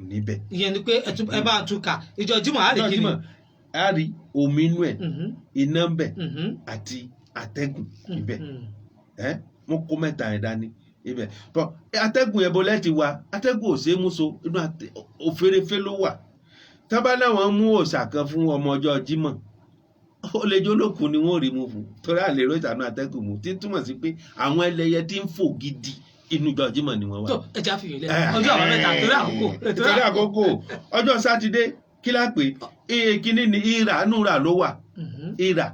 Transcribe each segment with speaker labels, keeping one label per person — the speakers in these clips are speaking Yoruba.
Speaker 1: níbẹ̀.
Speaker 2: ìyẹn ni pé ẹ bá tún kà ìjọ Jímọ̀ á rí kí ni.
Speaker 1: a rí omi inú ẹ̀ iná ń bẹ̀ àti atẹ́gùn ibẹ̀ wọ́n kó mẹ́ta ẹ̀ dání ibẹ̀ bọ́ atẹ́gùn yẹn bọ́lẹ́ ti wá atẹ́gùn ò ṣeé mú so inú òfèrèfé ló wà tábà láwọn mú òòṣà kan fún ọmọ ọjọ́ Jímọ̀ ó lè jólókun ni wọ́n rí mú fún torí àlè ró ìtànú atẹ́gùn mú tí túmọ̀ sí pé àwọn ẹlẹ́yẹ tí ń fò gidi inú ọjọ́ Jímọ̀ ni wọ́n wà.
Speaker 2: tó ẹja fi yìí lẹ ọjọ́ àwọn mẹ́ta
Speaker 1: torí àkókò ọjọ́ sátidé kí lá pé kíní ni ìrà ló wà ìrà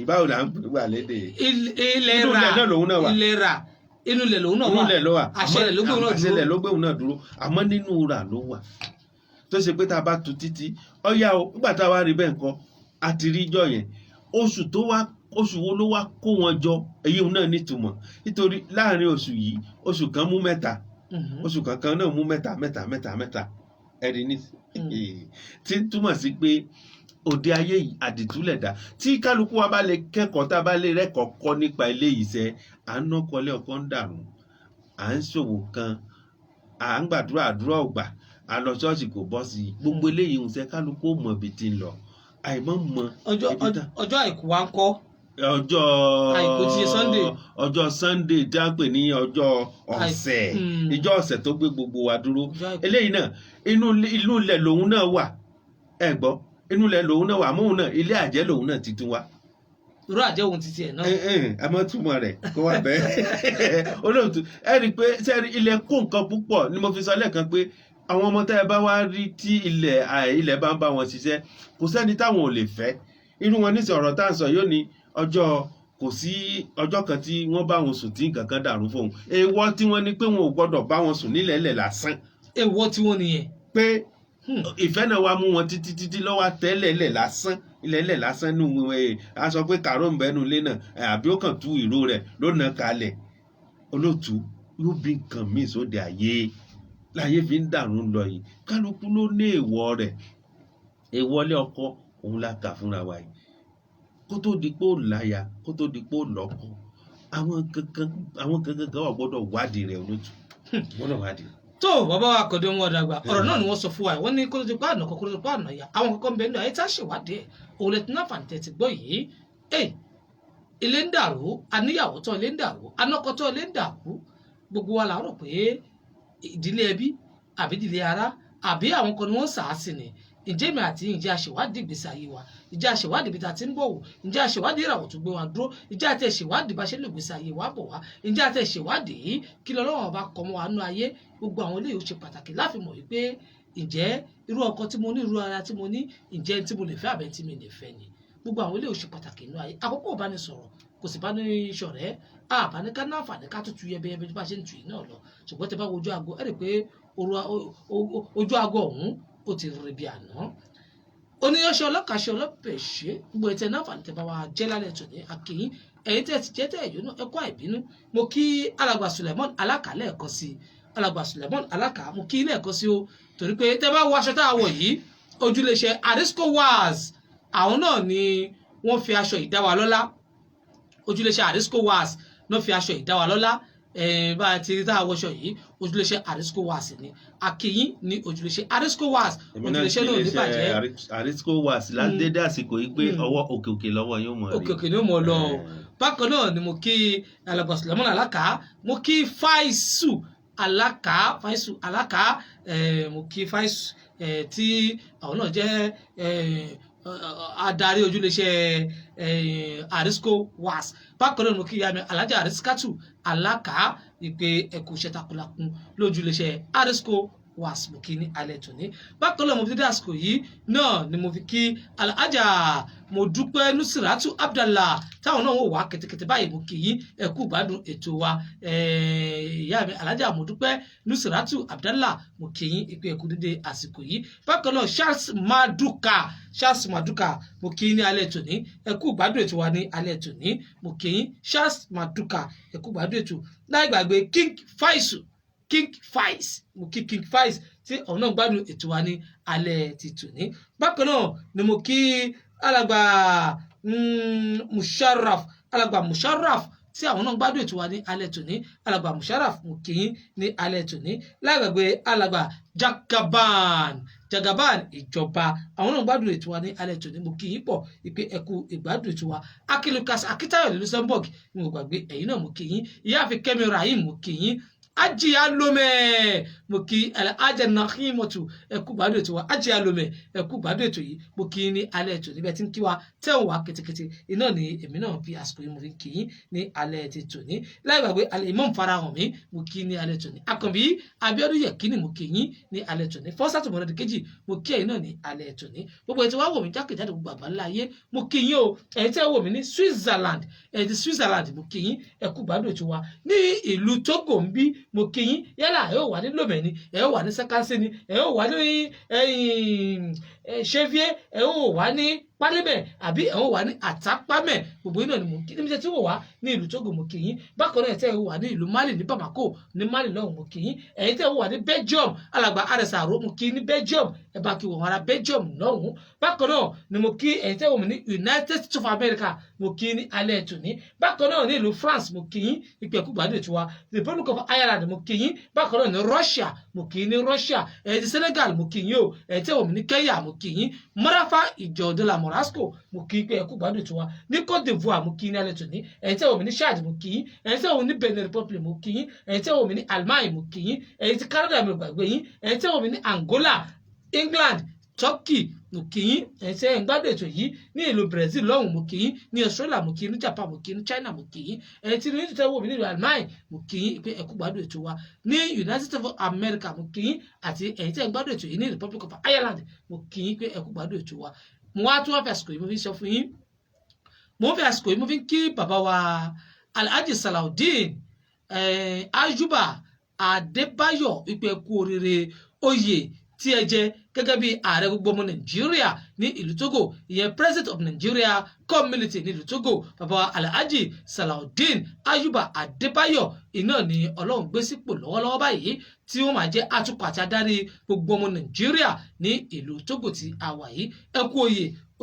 Speaker 1: báwo la ń pè wà lédè.
Speaker 2: ilẹ̀ ra inú ilẹ̀ lòun náà wà àṣẹlẹ̀ ló gbé òun náà dúró
Speaker 1: àmọ́ nínú rà ló wà tó ṣe pé tá a bá tu títí ọ̀yá o nígbà tá a wá rí bẹ́ẹ̀ nǹkan a ti rí ijọ́ yẹn oṣù wo ló wá kó wọn jọ èyí náà nítumọ̀ nítorí láàrin oṣù yìí oṣù kan mú mẹ́ta oṣù kankan náà mú mẹ́ta ẹ̀rí ní tí ń túmọ̀ sí pé òde ayé yìí àdìtúlẹ̀ dá tí kálukú wa bá lè kẹ́kọ̀ọ́ tá a bá lè rẹ́kọ̀ọ́ kọ́ nípa eléyìí sẹ́ à ń nọ́kọ́lé ọkọ̀ ń dàrú à ń ṣòwò kan à ń gbàdúrà àdúrà ọ̀gbà à lọ ṣọ́ọ̀ṣì kò bọ́ sí i gbogbo eléyìí ń sẹ́ kálukú ó mọ ibi tí ń lọ àìmọ́ mọ.
Speaker 2: ọjọ́ àìkú wa ń kọ́.
Speaker 1: ọjọ́
Speaker 2: àìkú ti Sunday.
Speaker 1: ọjọ́ Sunday tí a ń pè ní ọjọ́ ọ̀sẹ̀ ìjọ ọ̀sẹ̀ tó gbé gbogbo wa dúró eléyìí náà inú ilẹ̀ lòun náà wà ẹ gbọ́ inú ilẹ̀ lòun náà wà mọ́hun náà ilé àjẹ́ lòun náà ti tún wá.
Speaker 2: irú àjẹ́ òun ti tiẹ̀ náà.
Speaker 1: a mọ̀ túmọ̀ rẹ̀ kó wà bẹ́ẹ̀ olóòtú ẹ rí i pé sẹ́ẹ̀rí ilẹ̀ kó nǹkan púpọ̀ ni mo fi sọ lẹ́ẹ̀kan pé àwọn ọmọ tá ẹ bá wá rí tí ilẹ̀ bá ń bá wọn ṣiṣẹ́ kò sẹ́ni táwọn ò lè fẹ́ irú wọn níṣẹ́ ọ̀rọ̀ tá à ń sọ yóò ní kò sí ọjọ́ kan tí wọ́n bá wọn sùn tí nǹkan kan dàrú fóun èèwọ̀ tí wọ́n ní pé wọn ò gbọ́dọ̀ bá wọn sùn nílẹ̀ẹ́lẹ̀ lásán.
Speaker 2: èèwọ̀ tí wọ́n nìyẹn.
Speaker 1: pé ìfẹ́ náà wá mú wọn títí lọ́wọ́ tẹ́lẹ̀lẹ̀ lásán ilẹ̀ẹ́lẹ̀ lásán nù a sọ pé kàró ń bẹ́nu ilé náà àbí ó kàn tú ìró rẹ̀ ló nà kalẹ̀ olóòtú yóò bí nǹkan míì sóde ayé láyé fi ń dàrú lọ yìí kálukú ló ní èèwọ̀ rẹ̀ èèwọ̀lé ọkọ òun la kà fúnra wa yìí kó tó di pé ó láya kó tó di pé ó lọ́kọ àwọn kankan wà gbọ́dọ̀ wádìí rẹ̀ olóòtú gbọ́dọ̀ wádìí.
Speaker 2: tó bàbá wa kò dé wọn dàgbà ọ̀rọ̀ náà ni wọ́n sọ fún wa wọ́n ní kó tó ti pa àná kó tó ti pa àná ya àwọn kankan bẹ́ẹ̀ ní ayé tá a ṣèwádìí ẹ̀ òun lè tún náà fàǹtẹ̀ ti gbọ́ yìí ilé ń dàrú aníyàwó tó ilé ń dàrú anákọ tó ilé ń dàrú gbogbo wa là ń rò pé ìdílé ẹbí àbí ìdílé ará àbí àwọn kan ni wọ́n sàásì ni ǹjẹ́ mi àti ǹjẹ́ àṣèwádìí ìgbésí ayé wa ǹjẹ́ àṣèwádìí ibi tá a ti ń bọ̀ wò ǹjẹ́ àṣèwádìí ìràwọ̀ tó gbé wa dúró ǹjẹ́ àti ẹ̀ṣèwádìí bá ṣe lè gbésí ayé wa bọ̀ wá ǹjẹ́ àti ẹ̀ṣèwádìí kí lọ́lọ́wọ́ bá kọ́ mọ́ wa nú ayé gbogbo àwọn eléyìí ó ṣe pàtàkì láfi mọ̀ wípé ǹjẹ́ irú ọkọ tí mo ní irú ara tí mo ní ǹjẹ́ tí mo lè fẹ́ àbẹ́ tí mi lè fẹ́ ni gbogbo àwọn eléyìí ó ṣe pàtàkì nú ayé àkókò ìbánisọ̀rọ̀ kò sì bá ní ṣọ̀rẹ́ àbáni ká náà fàní ká tutù yẹbẹyẹbẹ bí bá ṣe ń tù yìí náà lọ ṣùgbọ́n tẹ bá wo ojú aago ẹ rí i pé ojú aago ọ̀hún ó ti rí bí àná oníyanṣẹ́ ọlọ́kàṣẹ́ ọlọ́pẹ̀ṣẹ́ gbogbo ẹ̀tẹ̀ náà fàní tẹ bá wa jẹ́ lálẹ́ tó ní akínyìn ẹ̀yin tẹ̀ ti jẹ́ tẹ̀ ẹ̀yọ́ náà ẹ̀kọ́ àìbínú mo kí alàgbà Suleiman Alaka lẹ́ẹ̀kan sí alàgbà Suleiman Alaka mo kí lẹ́ẹ̀kan sí o torí pé tẹ bá wo aṣọ tá a wọ̀ yìí ojúléṣẹ́ Arisco Wars àwọn náà ni wọ́n fi aṣọ ìdá wa lọ́lá ojúléṣẹ́ Arisco Wars náà fi aṣọ ìdá wa lọ́lá bá a ti rí tá a wọṣọ yìí ojúléṣẹ́ Arisco Wars ni akínyìn ní ojúléṣẹ́ Arisco Wars ojúléṣẹ́ náà ní bàjẹ́
Speaker 1: Arisco Wars ládédé àsìkò yìí pé ọwọ́ òkè lọ́wọ́ yóò mọ̀ rí
Speaker 2: òkè ni ó mọ̀ lọ bákan náà ni mo kí alàgbà Suleiman Alaka mo kí Faisu Alaka mo kí Faisu tí àwọn náà jẹ́ adarí ojúléṣẹ́ Arisco Wars bákan náà mo kí yàmi Alhaja Ariskatu Alaka ìpè ẹkù iṣẹ́ takuntakun lójúléṣẹ́ Arisco Wars mo kí ní alẹ́ tòní bákan náà mo fi dé àsìkò yìí náà ni mo fi kí Alhaja Modúpẹ́ Nusiratu Abdallah táwọn náà wò wá kẹtẹkẹtẹ báyìí mo kì í ẹkú gbádùn ètò wa ìyá mi Alhaja Modúpẹ́ Nusiratu Abdallah mo kì í ìpè ẹkú dédé àsìkò yìí bákan náà Charles Maduka mo kì í ní alẹ́ tòní ẹkú gbádùn ètò wa ní alẹ́ tòní mo kì í Charles Maduka ẹkú gbádùn ètò láì gbàgbé King Faiz mo kí King Faiz tí ọ̀hún náà gbádùn ètò wa ní alẹ́ ti tòní bákan náà ni mo kí alàgbà Musharraf tí àwọn náà gbádùn ètò wa ní alẹ́ tòní alàgbà Musharraf mo kí yín ní alẹ́ tòní lágbàgbé alàgbà Jagaban ìjọba àwọn náà gbádùn ètò wa ní alẹ́ tòní mo kí yín pọ̀ ìpè ẹ̀kú ìgbádùn ètò wa Akilukas Akitayo ní Luxembourg ní mo gbàgbé ẹ̀yin náà mo kí yín ìyáàfin Kẹ́mi Rahim mo kí yín Ajiya Lome mo kí Alhaja Nahimatu ẹkú gbádùn ètò wa Ajiya Lome ẹkú gbádùn ètò yìí mo kí ní alẹ́ ètò níbẹ̀ tí ń kí wa tẹ̀wọ̀n wa ketekete iná ni èmi náà fi àsìkò yìí mo fi kí yín ní alẹ́ ti tòní láì gbàgbé alẹ́ Imam Farahàn mi mo kí ní alẹ́ tòní Àkànbí Abíọ́dún Yẹ̀kínì mo kí yín ní alẹ́ tòní Fọ́sátù Mọ̀rẹ́dì kejì mo kí ẹ̀yin náà ní alẹ́ tòní gbogbo ẹ̀ tí wàá wò mí jákèjádò gbogbo àgbáńlá ayé mo kí yín o ẹ̀yin tí wò mí ní Switzerland mo kí yín ẹkú gbádùn ètò wa ní ìlú Togo ń bí mo kí yín yálà ẹ ó wà ní Lomé ni ẹ ó wà ní Sẹ́kánsì ni ẹ ó wà ní Chevier ẹ ó wà ní Pálíbẹ̀ àbí ẹ ó wà ní Àtàpámẹ̀ gbogbo iná ni mo kí níbi tí wò wá ní ìlú Togo mo kí yín bákan náà tẹ́ ẹ wà ní ìlú Mali ní Bamako ní Mali lọ́hùn mo kí yín ẹ̀yin tẹ́ ẹ wà ní Belgium alàgbà Aresaro mo kí ní Belgium ẹ bá kí wọ́n ara Belgium lọ́hùn bákan náà ni mo kí ẹ̀yin tẹ́ ẹ wò mí ní United States of America mo kí ní alẹ́ tòní bákan náà ní ìlú France mo kí yín ìpẹ̀kú gbádùn ètò wa Republic of Ireland mo kí yín bákan náà ní Russia mo kí ní Russia ẹ̀yin ti Senegal mo kí yín o ẹ̀yin tẹ́ ẹ wò mí ní Kenya mo kí yín Marafa Ìjọ̀dọ̀là Morasco mo kí pé ẹkú gbádùn ètò wa ní Côte d'Ivoire mo kí ní alẹ́ tòní ẹ̀yin tẹ́ ẹ wò mí ní Chad mo kí yín ẹ̀yin tẹ́ ẹ wò mí ní Benin Republic mo kí yín ẹ̀yin tẹ́ ẹ wò mí ní Almain mo kí yín ẹ̀yin ti Canada mi ò gbàgbé yín ẹ̀yin tẹ́ ẹ wò mí ní Angola England Turkey mo kí yín ẹ̀yin tí ẹ ń gbádùn ètò yìí ní ìlú Brazil lọ́hùn mo kí yín ní Australia mo kí yín ní Japan mo kí yín ní China mo kí yín ẹ̀yin tí ní tẹ́ wò mí ní ìlú Almain mo kí yín pé ẹ kú gbádùn ètò wa ní United States of America mo kí yín àti ẹ̀yin tí ẹ ń gbádùn ètò yìí ní Republic of Ireland mo kí yín pé ẹ kú gbádùn ètò wa mo wá tún wá fi àsìkò yìí mo fi sọ fún yín mo fi àsìkò yìí mo fi kí bàbá wa Alhaji Salaudeen Ayuba Adébáyọ̀ wípé ẹ kú oríire oyè tí ẹ jẹ gẹ́gẹ́ bí ààrẹ gbogbo ọmọ Nàìjíríà ní ìlú Togo ìyẹn President of Nigeria Community ní ìlú Togo bàbá Alhaji Salaudeen Ayuba Adébáyọ̀ iná ni Ọlọ́run gbé sípò lọ́wọ́lọ́wọ́ báyìí tí wọ́n máa jẹ́ atukọ̀ àti adarí gbogbo ọmọ Nàìjíríà ní ìlú Togo tí a wà yìí ẹ kú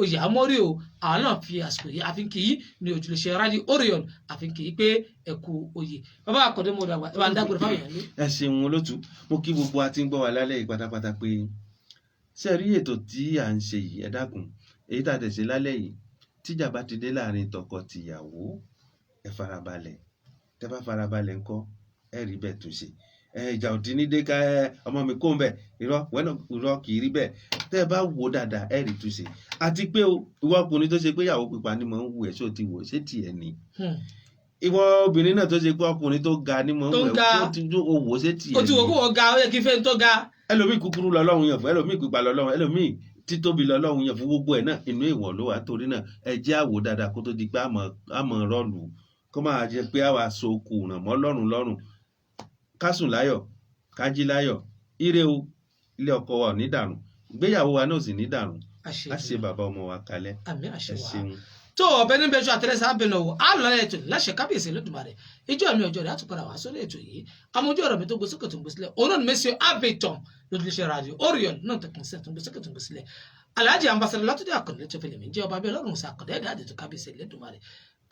Speaker 2: oyè àmọ́rí o àwọn náà fi àsìkò yìí àfi kì í ní ojúlẹ̀ṣẹ̀ Radio Orion àfi kì í pé ẹ kú oyè bàbá àkọ́dé mo dàgbà ẹ bá ń dágbére fáwọn èèyàn lé.
Speaker 1: ẹ ṣeun olótú mo kí gbogbo àti ń gbọ́ wa lálẹ́ yìí pátápátá pé ṣe rí ètò tí à ń ṣe yìí ẹ dákun èyí tá a tẹ̀sí lálẹ́ yìí tíjà bá ti dé láàrin tọkọ-tìyàwó ẹ farabalẹ̀ tẹ bá farabalẹ̀ ńkọ́ ẹ rí bẹ́ẹ̀ tó ṣe ìjà òdì ní dé ká ọmọ mi kó ń bẹ irọ́ kì í rí bẹ́ẹ̀ tẹ́ ẹ bá wò dáadáa ẹ rí túnṣe àti pé o ìwọ ọkùnrin tó ṣe pé ìyàwó pípa ni mò ń wù ẹ́ ṣó ti wò ṣé tiẹ̀ ni ìwọ obìnrin náà tó ṣe pé ọkùnrin tó ga ni mò ń wù ẹ́ ṣó wò ṣé tiẹ̀ ni.
Speaker 2: o ti wò kó wọ́n ga ó yẹ kí fẹ́ tó ga.
Speaker 1: ẹlòmíì kúkúrú lọ́lọ́run yàn fún ẹlòmíì pípa lọ́lọ́run ẹlòmíì títóbi lọ́lọ́run yàn fún gbogbo ẹ̀ náà inú ìwọ̀ ló wà torí náà ẹ jẹ́ àwò dáadáa kó tó di pé àmọ́ rọ́ọ̀lù kó máa jẹ pé àwa so kù ràn mọ́ lọ́rùn kásùn láyọ̀ kájí láyọ̀ ire o ilé ọkọ wa ò ní dàrú ìgbéyàwó wa náà ò sì ní dàrú á ṣe bàbá ọmọ wa kalẹ̀ ẹ ṣeun.
Speaker 2: tó ọbẹ̀ níbẹ̀ ṣọ àtẹlẹsẹ abẹnú ọwọ́ á lọ ètò láṣẹ kábíyèsí Olódùmarè ìjọ mi ọjọ́ rẹ̀ á tún padà wá sórí ètò yìí amójú ọ̀rọ̀ mi tó gbé sókè tó ń gbé sílẹ̀ òun náà ní mẹsàn abẹtàn lójúlẹsẹ Radio Orion náà tẹkùn sí tó ń gbé sókè tó ń gbé sílẹ̀ Alhaji Ambassador Látúndé Àkàndé tó fẹlẹ mi jẹ ọba abẹ Ọlọ́run sí Àkàndé ẹdá àdètò kábíyèsí Olódùmarè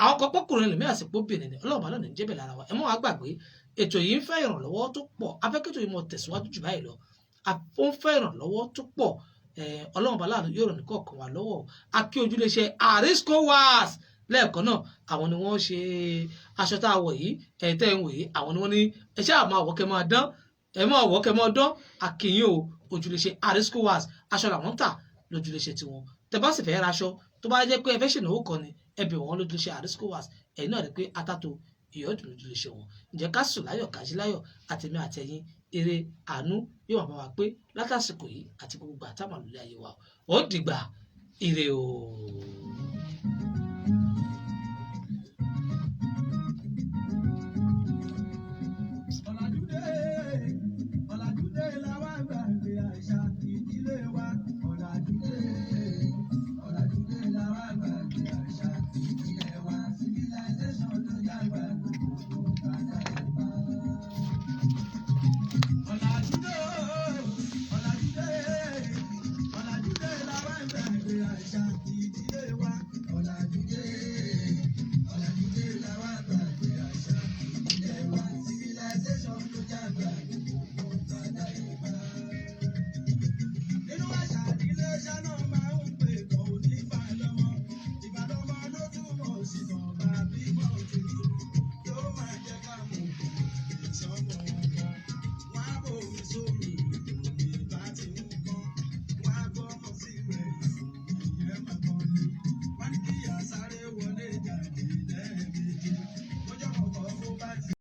Speaker 2: àwọn kọpọ kùnrin lèmi àsìkò bìnrin ni Ọlọ́run bá lọnà ń jẹbẹ lára wa ẹ mọ wá gbàgbé ètò yìí ń fẹ́ ìrànlọ́wọ́ tó pọ̀ afẹ́kẹ́tò yìí mọ̀ tẹ̀síwájú jù báyìí lọ ó ń fẹ́ ìrànlọ́wọ́ tó pọ̀ Ọlọ́run bá láàánú yóò ràn ní kọ̀ọ̀kan wà lọ́wọ́ akí ojúléṣẹ́ Ariscowas lẹ́ẹ̀kan náà àwọn ni wọ́n ṣe aṣọ tá a wọ̀ yìí tẹ́ ń wò yìí àwọn ni wọ́n ní ẹ ṣáà máa wọ̀ kẹ́ máa dán ẹ máa wọ̀ kẹ́ máa dán akínyìn o ojúléṣẹ́ Ariscowas aṣọ làwọn ń tà lójúléṣẹ́ tiwọn tẹ́ bá sì fẹ́ ra aṣọ tó bá jẹ́ pé ẹ fẹ́ ṣènáwó kan ni ẹ bẹ̀ wọ́n lójúléṣẹ́ Ariscowas ẹ̀yin náà rí pé atato ìyọ́dún lójúléṣẹ́ wọn ǹjẹ́ ká sùn láyọ̀ kájí láyọ̀ àtẹ̀mí àtẹ̀yìn eré àánú yóò máa bá wa pé látàsìkò yìí àti gbogbo àtàmàlúlẹ̀ ayé wa ó dìgbà ire o.